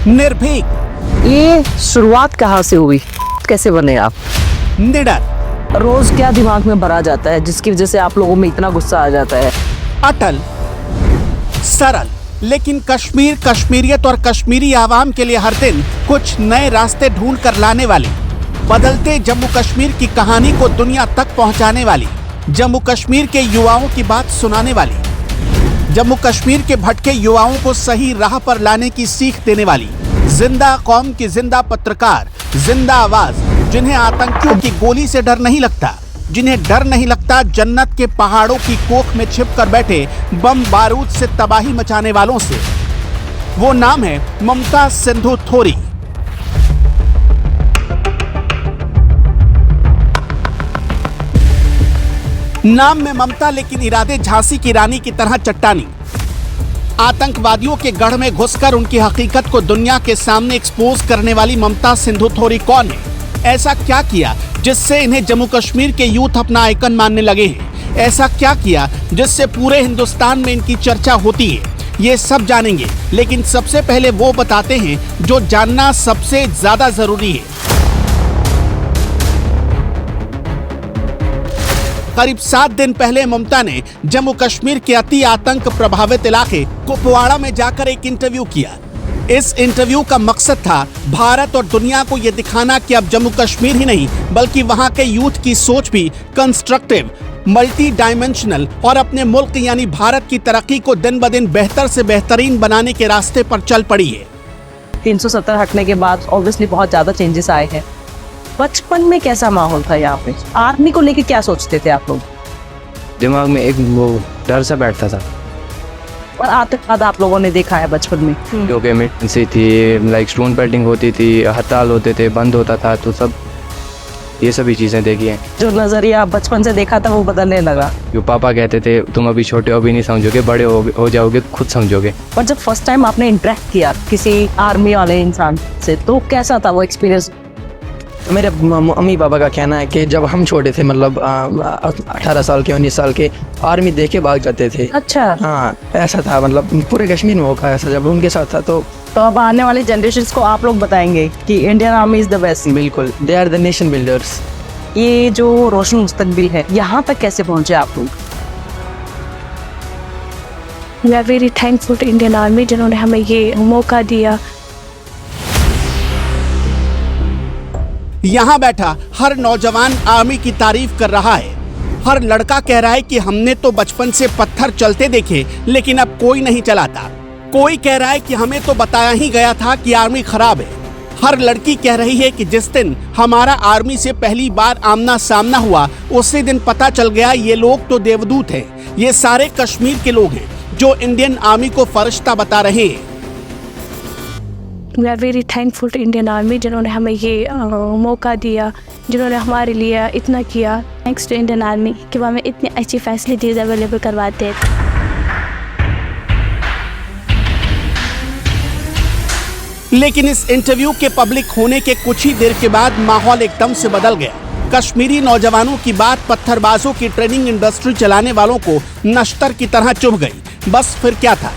निर्भीक, ये शुरुआत कहाँ से हुई, कैसे बने आप? निडर, रोज क्या दिमाग में भरा जाता है जिसकी वजह से आप लोगों में इतना गुस्सा आ जाता है? अटल, सरल, लेकिन कश्मीर, कश्मीरियत और कश्मीरी आवाम के लिए हर दिन कुछ नए रास्ते ढूंढ कर लाने वाली, बदलते जम्मू कश्मीर की कहानी को दुनिया तक पहुंचाने वाली, जम्मू कश्मीर के युवाओं की बात सुनाने वाली, जम्मू कश्मीर के भटके युवाओं को सही राह पर लाने की सीख देने वाली, जिंदा कौम की जिंदा पत्रकार, जिंदा आवाज, जिन्हें आतंकियों की गोली से डर नहीं लगता, जिन्हें डर नहीं लगता जन्नत के पहाड़ों की कोख में छिप कर बैठे बम बारूद से तबाही मचाने वालों से। वो नाम है ममता सिंधु थोरी। नाम में ममता, लेकिन इरादे झांसी की रानी की तरह चट्टानी। आतंकवादियों के गढ़ में घुसकर उनकी हकीकत को दुनिया के सामने एक्सपोज करने वाली ममता सिंधु थोरी कौन है? ऐसा क्या किया जिससे इन्हें जम्मू कश्मीर के यूथ अपना आइकन मानने लगे हैं? ऐसा क्या किया जिससे पूरे हिंदुस्तान में इनकी चर्चा होती है? ये सब जानेंगे, लेकिन सबसे पहले वो बताते हैं जो जानना सबसे ज्यादा जरूरी है। करीब 7 दिन पहले ममता ने जम्मू कश्मीर के अति आतंक प्रभावित इलाके कुपवाड़ा में जाकर एक इंटरव्यू किया। इस इंटरव्यू का मकसद था भारत और दुनिया को यह दिखाना कि अब जम्मू कश्मीर ही नहीं बल्कि वहां के यूथ की सोच भी कंस्ट्रक्टिव, मल्टी डायमेंशनल और अपने मुल्क यानी भारत की तरक्की को दिन ब दिन बेहतर से बेहतरीन बनाने के रास्ते पर चल पड़ी है। 370 हटने के बाद ऑब्वियसली बहुत ज्यादा चेंजेस आए हैं। बचपन में कैसा माहौल था यहाँ पे? आर्मी को लेके क्या सोचते थे आप लोग? दिमाग में एक वो डर सा बैठता था। और आतंकवाद आप लोगों ने देखा है बचपन में? क्योंकि मिलिटेंसी थी, लाइक स्टोन पेल्टिंग होती थी, हड़ताल होते थे, बंद होता था, तो सब ये सभी चीज़ें देखी हैं। जो नजरिया बचपन से देखा था वो बदलने लगा। जो पापा कहते थे तुम अभी छोटे हो, अभी नहीं समझोगे, बड़े हो जाओगे खुद समझोगे। और जब फर्स्ट टाइम आपने इंटरेक्ट किया किसी आर्मी वाले इंसान से तो कैसा था वो एक्सपीरियंस? मेरे मम्मी पापा का कहना है कि जब हम छोटे थे, मतलब 18 साल के 19 साल के, आर्मी देख के भाग जाते थे। अच्छा। हाँ, ऐसा था, मतलब पूरे कश्मीर में होगा ऐसा जब उनके साथ था। तो अब आने वाली जनरेशंस को आप लोग बताएंगे कि Indian army is the best. बिल्कुल, they are the nation builders. ये जो रोशन मुस्तकबिल है, यहाँ तक कैसे पहुँचे आप लोग? We are very thankful to Indian army जिन्होंने हमें ये मौका दिया। यहाँ बैठा हर नौजवान आर्मी की तारीफ कर रहा है। हर लड़का कह रहा है कि हमने तो बचपन से पत्थर चलते देखे लेकिन अब कोई नहीं चलाता। कोई कह रहा है कि हमें तो बताया ही गया था कि आर्मी खराब है। हर लड़की कह रही है कि जिस दिन हमारा आर्मी से पहली बार आमना सामना हुआ उसी दिन पता चल गया ये लोग तो देवदूत हैं। ये सारे कश्मीर के लोग हैं जो इंडियन आर्मी को फरिश्ता बता रहे हैं। We are very thankful to Indian army जिन्होंने हमें ये मौका दिया, जिन्होंने हमारे लिए इतना किया। थैंक्स टू इंडियन आर्मी कि वो हमें इतनी अच्छी फैसिलिटीज़ अवेलेबल करवाते हैं। लेकिन इस इंटरव्यू के पब्लिक होने के कुछ ही देर के बाद माहौल एकदम से बदल गया। कश्मीरी नौजवानों की बात पत्थरबाजों की ट्रेनिंग इंडस्ट्री चलाने वालों को नश्तर की तरह चुभ गई। बस फिर क्या था,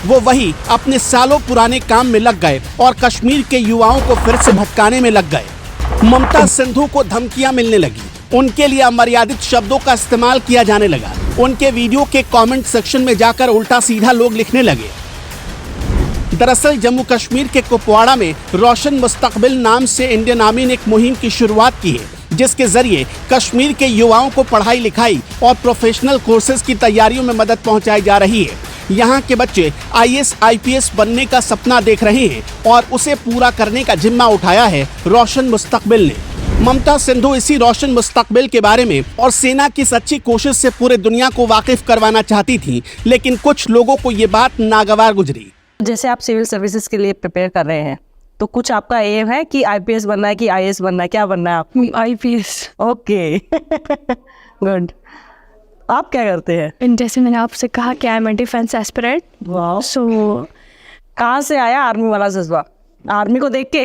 वो वही अपने सालों पुराने काम में लग गए और कश्मीर के युवाओं को फिर से भटकाने में लग गए। ममता सिंधु को धमकियां मिलने लगी, उनके लिए अमर्यादित शब्दों का इस्तेमाल किया जाने लगा। उनके वीडियो के कमेंट सेक्शन में जाकर उल्टा सीधा लोग लिखने लगे। दरअसल जम्मू कश्मीर के कुपवाड़ा में रोशन मुस्तकबिल नाम से इंडियन आर्मी ने एक मुहिम की शुरुआत की है जिसके जरिए कश्मीर के युवाओं को पढ़ाई लिखाई और प्रोफेशनल कोर्सेज की तैयारियों में मदद पहुंचाई जा रही है। यहाँ के बच्चे IAS IPS बनने का सपना देख रहे हैं और उसे पूरा करने का जिम्मा उठाया है रोशन मुस्तकबिल ने। ममता सिंधु इसी रोशन मुस्तकबिल के बारे में और सेना की सच्ची कोशिश से पूरे दुनिया को वाकिफ करवाना चाहती थी, लेकिन कुछ लोगों को ये बात नागवार गुजरी। जैसे आप सिविल सर्विसेज के लिए प्रिपेयर कर रहे हैं तो कुछ आपका एम है कि IPS बनना है कि IAS बनना है, क्या बनना है आप? IPS। Okay, good. आप क्या करते हैं? जैसे मैंने आपसे कहा कि I am a defence aspirant. So कहाँ से आया आर्मी वाला जज्बा आर्मी को देख के?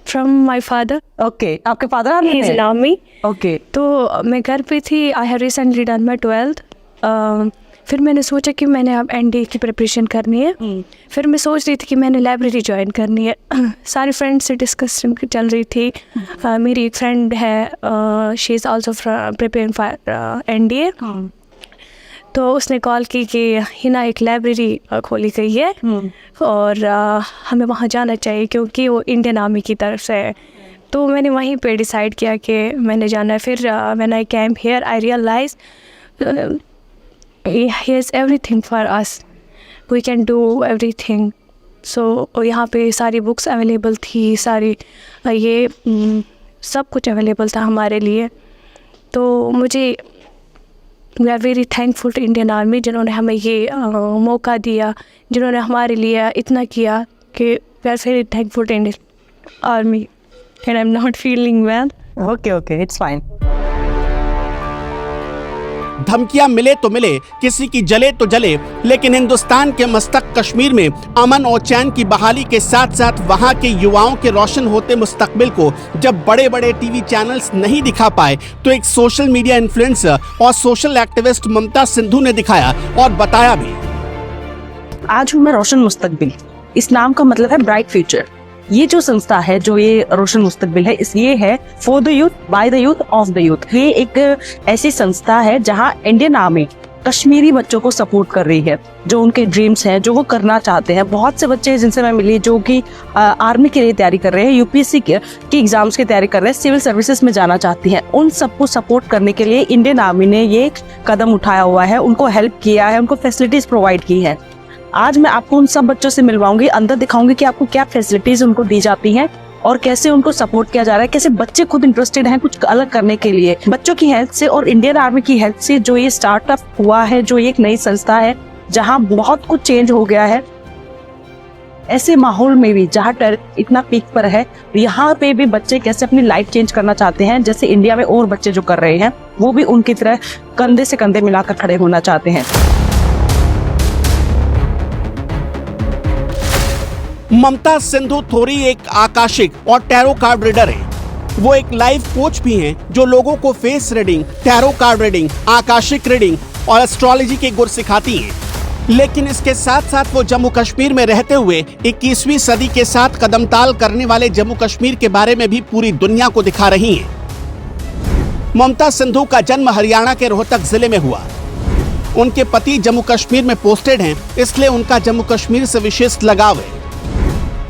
From my father. ओके, आपके father army is in army. Okay, तो मैं घर पे थी। I have recently done my 12th। फिर मैंने सोचा कि मैंने अब एनडीए की प्रिपरेशन करनी है। फिर मैं सोच रही थी कि मैंने लाइब्रेरी ज्वाइन करनी है। सारे फ्रेंड्स से डिस्कशन चल रही थी। मेरी एक फ्रेंड है, she is also preparing for NDA. तो उसने कॉल की कि हिना एक लाइब्रेरी खोली गई है और हमें वहाँ जाना चाहिए क्योंकि वो इंडियन आर्मी की तरफ से है। तो मैंने वहीं पे डिसाइड किया कि मैंने जाना है। फिर when I came here I realize he is everything for us, we can do everything. So यहाँ पे सारी बुक्स अवेलेबल थी, सारी ये सब कुछ अवेलेबल था हमारे लिए। तो मुझे we are very thankful to Indian army जिन्होंने हमें ये मौका दिया, जिन्होंने हमारे लिए इतना किया कि we are very thankful to Indian army and I am not feeling well. Okay, it's fine. धमकियां मिले तो मिले, किसी की जले तो जले, लेकिन हिंदुस्तान के मस्तक कश्मीर में अमन और चैन की बहाली के साथ साथ वहां के युवाओं के रोशन होते मुस्तकबिल को जब बड़े बड़े टीवी चैनल्स नहीं दिखा पाए तो एक सोशल मीडिया इन्फ्लुएंसर और सोशल एक्टिविस्ट ममता सिंधु ने दिखाया और बताया भी। आज हूँ मैं रोशन मुस्तकबिल। इस नाम का मतलब है ब्राइट फ्यूचर। ये जो संस्था है, जो ये रोशन मुस्तकबिल है, ये है for the youth, by the youth, of the youth. ये एक ऐसी संस्था है जहाँ इंडियन आर्मी कश्मीरी बच्चों को सपोर्ट कर रही है, जो उनके ड्रीम्स हैं, जो वो करना चाहते हैं। बहुत से बच्चे जिनसे मैं मिली जो कि आर्मी के लिए तैयारी कर रहे हैं, यूपीएससी के एग्जाम्स की तैयारी कर रहे हैं, सिविल सर्विसेज में जाना चाहती हैं। उन सबको सपोर्ट करने के लिए इंडियन आर्मी ने ये कदम उठाया हुआ है, उनको हेल्प किया है, उनको फैसिलिटीज प्रोवाइड की है। आज मैं आपको उन सब बच्चों से मिलवाऊंगी, अंदर दिखाऊंगी कि आपको क्या फैसिलिटीज उनको दी जाती हैं और कैसे उनको सपोर्ट किया जा रहा है, कैसे बच्चे खुद इंटरेस्टेड हैं कुछ अलग करने के लिए। बच्चों की हेल्प से और इंडियन आर्मी की हेल्प से जो ये स्टार्टअप हुआ है, जो ये एक नई संस्था है जहां बहुत कुछ चेंज हो गया है, ऐसे माहौल में भी जहाँ टेरर इतना पीक पर है, यहाँ पे भी बच्चे कैसे अपनी लाइफ चेंज करना चाहते हैं, जैसे इंडिया में और बच्चे जो कर रहे हैं वो भी उनकी तरह कंधे से कंधे मिलाकर खड़े होना चाहते हैं। ममता सिंधु थोरी एक आकाशिक और टैरो कार्ड रीडर है। वो एक लाइफ कोच भी हैं जो लोगों को face reading, tarot card reading, Akashic reading और एस्ट्रोलॉजी के गुर सिखाती हैं। लेकिन इसके साथ साथ वो जम्मू कश्मीर में रहते हुए 21वीं सदी के साथ कदमताल करने वाले जम्मू कश्मीर के बारे में भी पूरी दुनिया को दिखा रही हैं। ममता सिंधु का जन्म हरियाणा के रोहतक जिले में हुआ। उनके पति जम्मू कश्मीर में पोस्टेड हैं, इसलिए उनका जम्मू कश्मीर से विशेष लगाव है।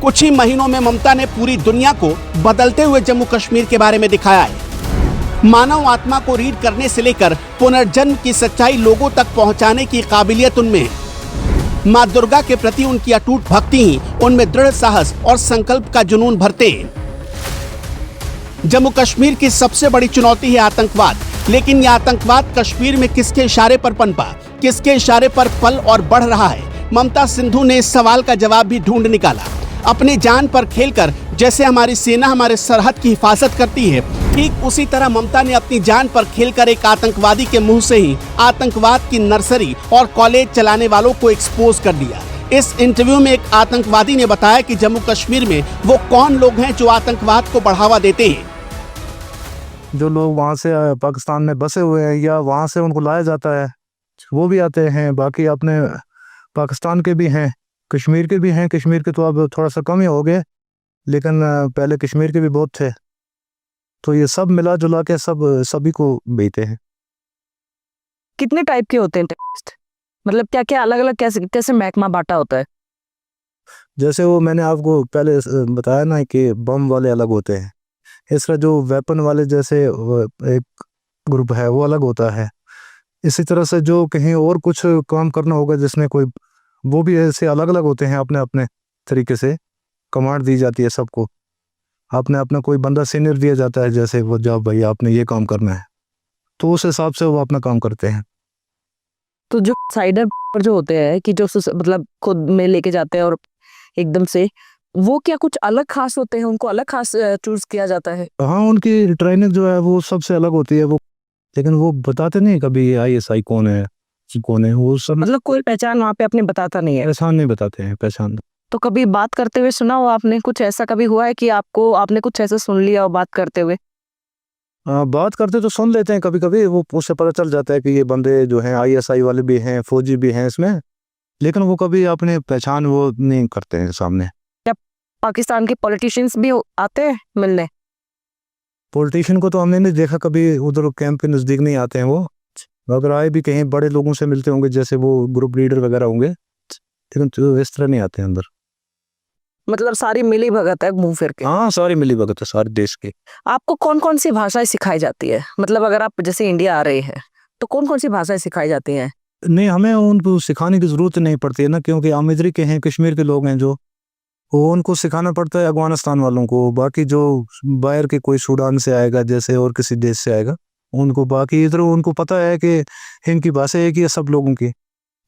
कुछ ही महीनों में ममता ने पूरी दुनिया को बदलते हुए जम्मू कश्मीर के बारे में दिखाया है। मानव आत्मा को रीड करने से लेकर पुनर्जन्म की सच्चाई लोगों तक पहुंचाने की काबिलियत उनमें है। मां दुर्गा के प्रति उनकी अटूट भक्ति ही उनमें दृढ़ साहस और संकल्प का जुनून भरते हैं। जम्मू कश्मीर की सबसे बड़ी चुनौती है आतंकवाद, लेकिन यह आतंकवाद कश्मीर में किसके इशारे पर पनपा, किसके इशारे पर पल और बढ़ रहा है? ममता सिंधु ने इस सवाल का जवाब भी ढूंढ निकाला। अपनी जान पर खेलकर जैसे हमारी सेना हमारे सरहद की हिफाजत करती है, ठीक उसी तरह ममता ने अपनी जान पर खेलकर एक आतंकवादी के मुंह से ही आतंकवाद की नर्सरी और कॉलेज चलाने वालों को एक्सपोज कर दिया। इस इंटरव्यू में एक आतंकवादी ने बताया कि जम्मू कश्मीर में वो कौन लोग हैं जो आतंकवाद को बढ़ावा देते हैं। जो लोग वहाँ से पाकिस्तान में बसे हुए हैं या वहाँ से उनको लाया जाता है, वो भी आते हैं। बाकी अपने पाकिस्तान के भी हैं, कश्मीर के भी हैं। कश्मीर के तो अब थोड़ा सा कम ही हो गए, लेकिन पहले कश्मीर के भी बहुत थे। तो ये सब मिला जुला के सभी को बेचते हैं। कितने टाइप के होते हैं टेररिस्ट? मतलब क्या क्या अलग अलग कैसे महकमा बांटा होता है? जैसे वो मैंने आपको पहले बताया ना कि बम वाले अलग होते हैं, इसका जो वेपन वाले जैसे एक ग्रुप है वो अलग होता है। इसी तरह से जो कहीं और कुछ काम करना होगा जिसने कोई, वो भी ऐसे अलग अलग होते हैं। अपने अपने तरीके से कमांड दी जाती है सबको, आपने अपना कोई बंदा सीनियर दिया जाता है, जैसे वो जाओ भाई आपने ये काम करना है, तो उस हिसाब से वो अपना काम करते हैं। तो जो साइडर पर जो होते हैं कि जो मतलब खुद में लेके जाते हैं और एकदम से, वो क्या कुछ अलग खास होते हैं, उनको अलग खास चूज किया जाता है? हाँ, उनकी ट्रेनिंग जो है वो सबसे अलग होती है। वो लेकिन वो बताते नहीं कभी ISI कौन है वो सब, मतलब कोई पहचान वहाँ पे अपने बताता नहीं है? पहचान नहीं बताते हैं, पहचान। तो कभी बात करते हुए सुना हो आपने? कुछ ऐसा कभी हुआ है कि आपने कुछ ऐसा सुन लिया हो बात करते हुए? बात करते तो सुन लेते हैं कभी कभी, वो उससे पता चल जाता है कि ये बंदे जो हैं ISI वाले भी हैं, फौजी भी हैं इसमें, लेकिन वो कभी अपनी पहचान वो नहीं करते हैं सामने। पाकिस्तान के पॉलिटिशियंस भी आते हैं मिलने? पॉलिटिशियन को तो हमने नहीं देखा कभी, उधर कैंप के नज़दीक नहीं आते हैं वो। अगर आए भी कहीं बड़े लोगों से मिलते होंगे, जैसे वो ग्रुप लीडर वगैरह होंगे, लेकिन तो इस तरह नहीं आते हैं अंदर। मतलब सारी मिली भगत है घूम फिर के? हाँ, सारी मिली भगत है सारे देश के। आपको कौन कौन सी भाषाएं सिखाई जाती है? मतलब अगर आप जैसे इंडिया आ रहे हैं तो कौन कौन सी भाषाएं सिखाई जाती हैं? नहीं, हमें उनको सिखाने की ज़रूरत नहीं पड़ती है ना, क्योंकि हम इधर के हैं, कश्मीर के लोग हैं जो, वो उनको सिखाना पड़ता है अफगानिस्तान वालों को। बाकी जो बाहर के कोई सूडान से आएगा जैसे और किसी देश से आएगा, उनको बाकी इधर उनको पता है कि इनकी भाषा एक ही है सब लोगों की,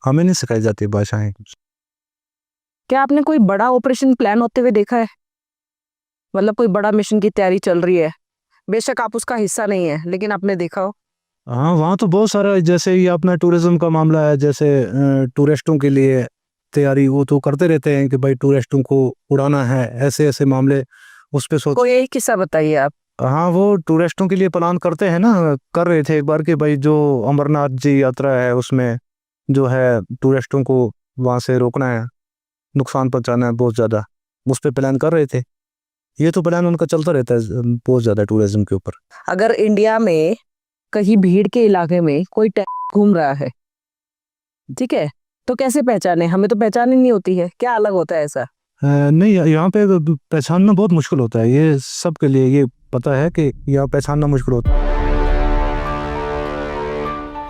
हमें नहीं सिखाई जाती भाषाएं। क्या आपने कोई बड़ा ऑपरेशन प्लान होते हुए देखा है? मतलब कोई बड़ा मिशन की तैयारी चल रही है, बेशक आप उसका हिस्सा नहीं है, लेकिन आपने देखा हो? हाँ, वहाँ तो बहुत सारा, जैसे ये अपना टूरिज्म का मामला है, जैसे टूरिस्टों के लिए तैयारी वो तो करते रहते हैं कि भाई टूरिस्टों को उड़ाना है, ऐसे ऐसे मामले उस पे कोई एक किस्सा बताइए आप। हाँ, वो टूरिस्टों के लिए प्लान करते हैं ना, कर रहे थे एक बार कि भाई जो अमरनाथ जी यात्रा है उसमें जो है टूरिस्टों को वहाँ से रोकना है, नुकसान पहुँचाना है बहुत ज़्यादा, उस पर प्लान कर रहे थे। ये तो प्लान उनका चलता रहता है बहुत ज़्यादा टूरिज्म के ऊपर। अगर इंडिया में कहीं भीड़ के इलाके में कोई टैक्स घूम रहा है, ठीक है, तो कैसे पहचाने? हमें तो पहचान ही नहीं होती है, क्या अलग होता है ऐसा? नहीं, यहाँ पे पहचानना बहुत मुश्किल होता है, ये सबके लिए ये पता है कि यहाँ पहचानना मुश्किल होता है।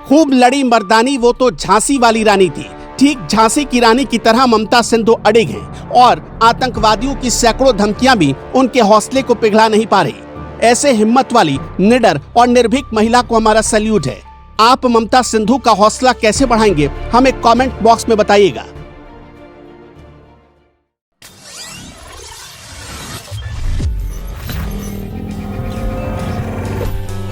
खूब लड़ी मर्दानी वो तो झांसी वाली रानी थी। ठीक झांसी की रानी की तरह ममता सिंधु अडिग हैं और आतंकवादियों की सैकड़ों धमकियां भी उनके हौसले को पिघला नहीं पा रही। ऐसे हिम्मत वाली, निडर और निर्भीक महिला को हमारा सैल्यूट है। आप ममता सिंधु का हौसला कैसे बढ़ाएंगे, हमें कमेंट बॉक्स में बताइएगा।